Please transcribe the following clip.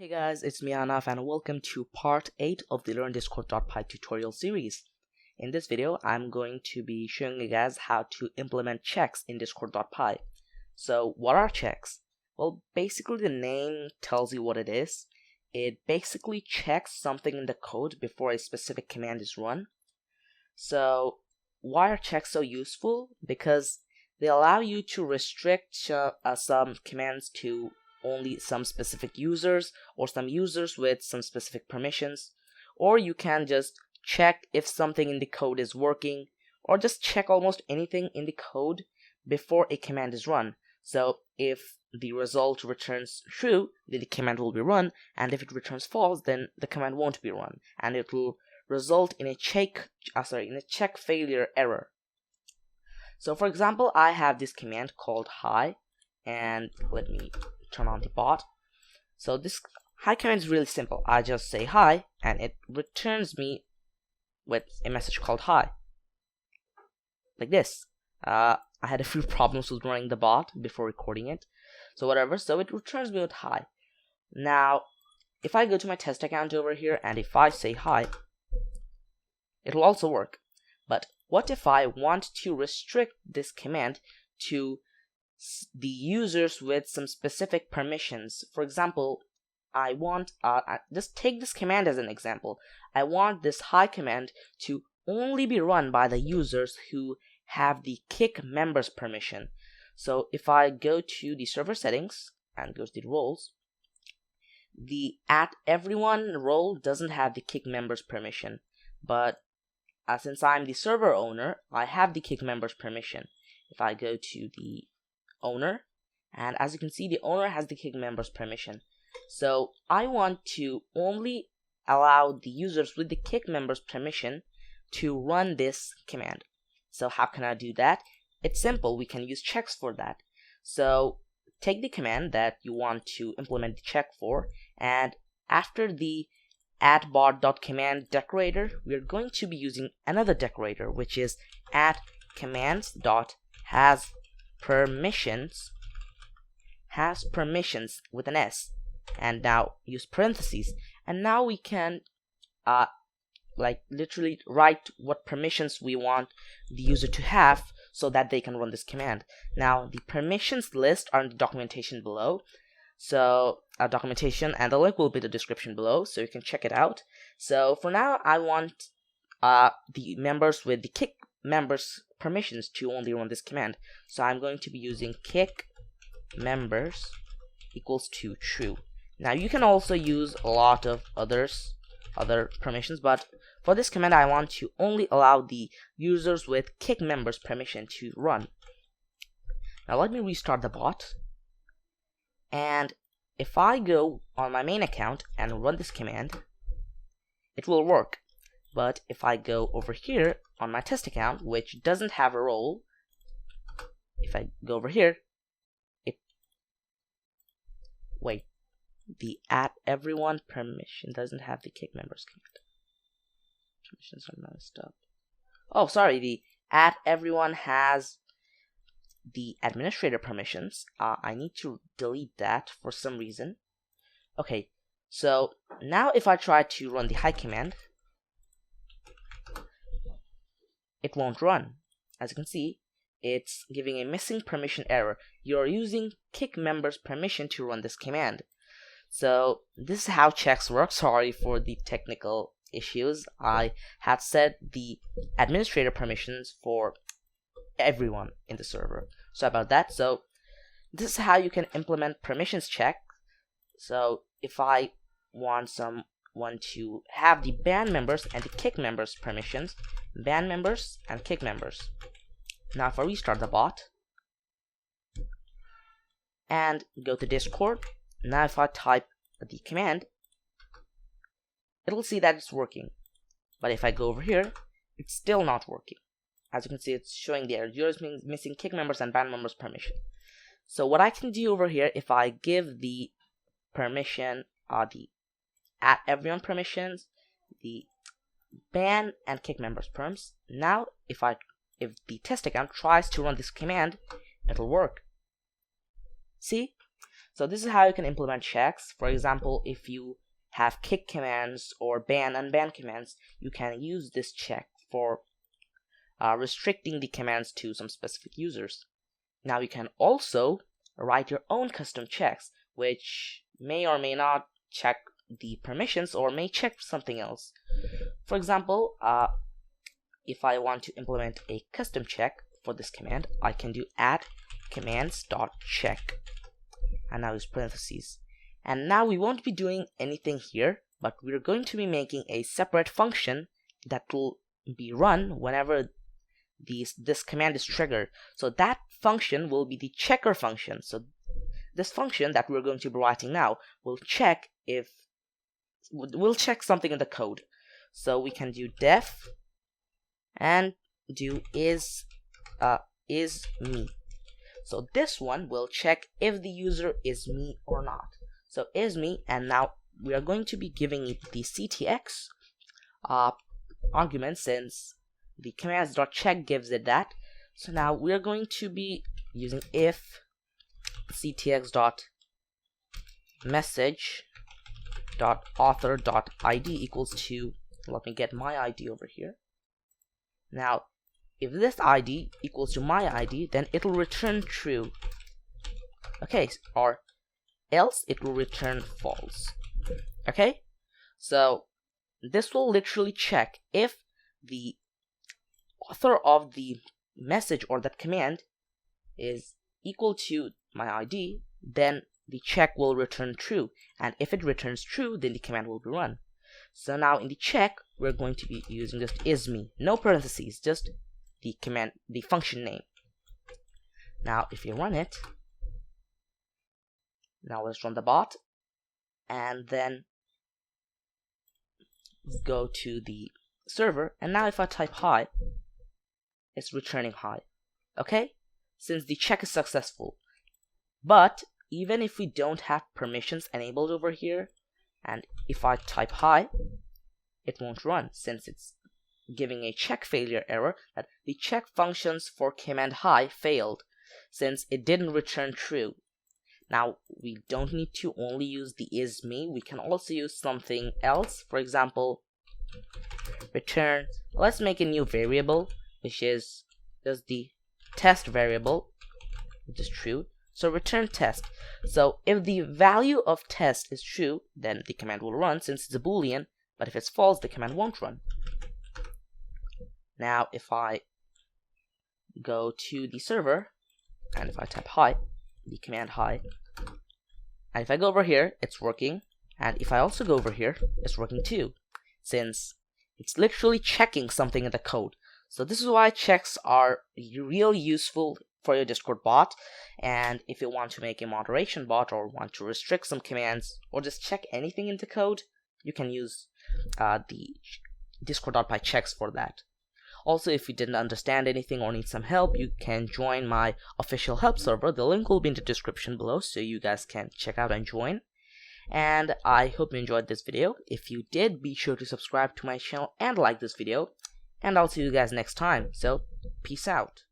Hey guys, it's me Anaf and welcome to part 8 of the LearnDiscord.py tutorial series. In this video, I'm going to be showing you guys how to implement checks in Discord.py. So what are checks? Well, basically the name tells you what it is. It basically checks something in the code before a specific command is run. So why are checks so useful? Because they allow you to restrict some commands to only some specific users or some users with some specific permissions, or you can just check if something in the code is working, or just check almost anything in the code before a command is run. So if the result returns true, then the command will be run, and if it returns false, then the command won't be run, and it will result in a check failure error. So for example, I have this command called hi, and let me turn on the bot. So this hi command is really simple. I just say hi and it returns me with a message called hi, like this. I had a few problems with running the bot before recording it, so whatever. So it returns me with hi. Now if I go to my test account over here and if I say hi, it will also work. But what if I want to restrict this command to the users with some specific permissions? For example, I want just take this command as an example. I want this hi command to only be run by the users who have the kick members permission. So if I go to the server settings and go to the roles, the @everyone role doesn't have the kick members permission, but since I'm the server owner, I have the kick members permission. If I go to the owner, and as you can see, the owner has the kick members permission. So I want to only allow the users with the kick members permission to run this command. So how can I do that? It's simple. We can use checks for that. So take the command that you want to implement the check for, and after the @bot.command decorator, we're going to be using another decorator, which is @commands.hasPermissions with an S, and now use parentheses, and now we can literally write what permissions we want the user to have so that they can run this command. Now the permissions list are in the documentation below, so documentation, and the link will be in the description below, so you can check it out. So for now, I want the members with the kick members permissions to only run this command. So I'm going to be using kick members equals to true. Now you can also use a lot of other permissions, but for this command I want to only allow the users with kick members permission to run. Now let me restart the bot, and if I go on my main account and run this command, it will work. But if I go over here on my test account, which doesn't have a role, if I go over here, the @everyone permission doesn't have the kick members command. Permissions are messed up. Oh, sorry, the @everyone has the administrator permissions. I need to delete that for some reason. Okay, so now if I try to run the hi command, it won't run. As you can see, it's giving a missing permission error. You're using kick members permission to run this command. So this is how checks work. Sorry for the technical issues. I had set the administrator permissions for everyone in the server. Sorry about that. So this is how you can implement permissions check. So if I want someone to have the band members and the kick members permissions, band members and kick members. Now if I restart the bot and go to Discord, now if I type the command, it'll see that it's working. But if I go over here, it's still not working. As you can see, it's showing the error. You're missing kick members and band members permission. So what I can do over here, if I give the permission, the @everyone permissions, the band and kick members perms, now if the test account tries to run this command, it'll work. See? So this is how you can implement checks. For example, if you have kick commands or ban unban commands, you can use this check for restricting the commands to some specific users. Now you can also write your own custom checks, which may or may not check the permissions or may check something else. For example, if I want to implement a custom check for this command, I can do @commands.check, and now use parentheses. And now we won't be doing anything here, but we're going to be making a separate function that will be run whenever this command is triggered. So that function will be the checker function. So this function that we're going to be writing now will check something in the code. So we can do def and do is me. So this one will check if the user is me or not. So is me, and now we are going to be giving it the ctx argument, since the commands.check gives it that. So now we are going to be using if ctx.message.author.id equals to, let me get my ID over here. Now if this ID equals to my ID, then it will return true. Okay, or else it will return false. Okay, so this will literally check if the author of the message or that command is equal to my ID, then the check will return true, and if it returns true, then the command will be run. So now in the check, we're going to be using just isme, no parentheses, just the command, the function name. Now if you run it, now let's run the bot, and then go to the server, and now if I type hi, it's returning hi. Okay, since the check is successful. But even if we don't have permissions enabled over here, and if I type hi, it won't run, since it's giving a check failure error that the check functions for command hi failed, since it didn't return true. Now we don't need to only use the isme, we can also use something else. For example, return, let's make a new variable, which is just the test variable, which is true. So return test. So if the value of test is true, then the command will run, since it's a boolean, but if it's false, the command won't run. Now if I go to the server, and if I type hi, the command hi, and if I go over here, it's working, and if I also go over here, it's working too, since it's literally checking something in the code. So this is why checks are real useful for your Discord bot. And if you want to make a moderation bot, or want to restrict some commands, or just check anything in the code, you can use the Discord.py checks for that. Also, if you didn't understand anything or need some help, you can join my official help server. The link will be in the description below, so you guys can check out and join. And I hope you enjoyed this video. If you did, be sure to subscribe to my channel and like this video. And I'll see you guys next time. So, peace out.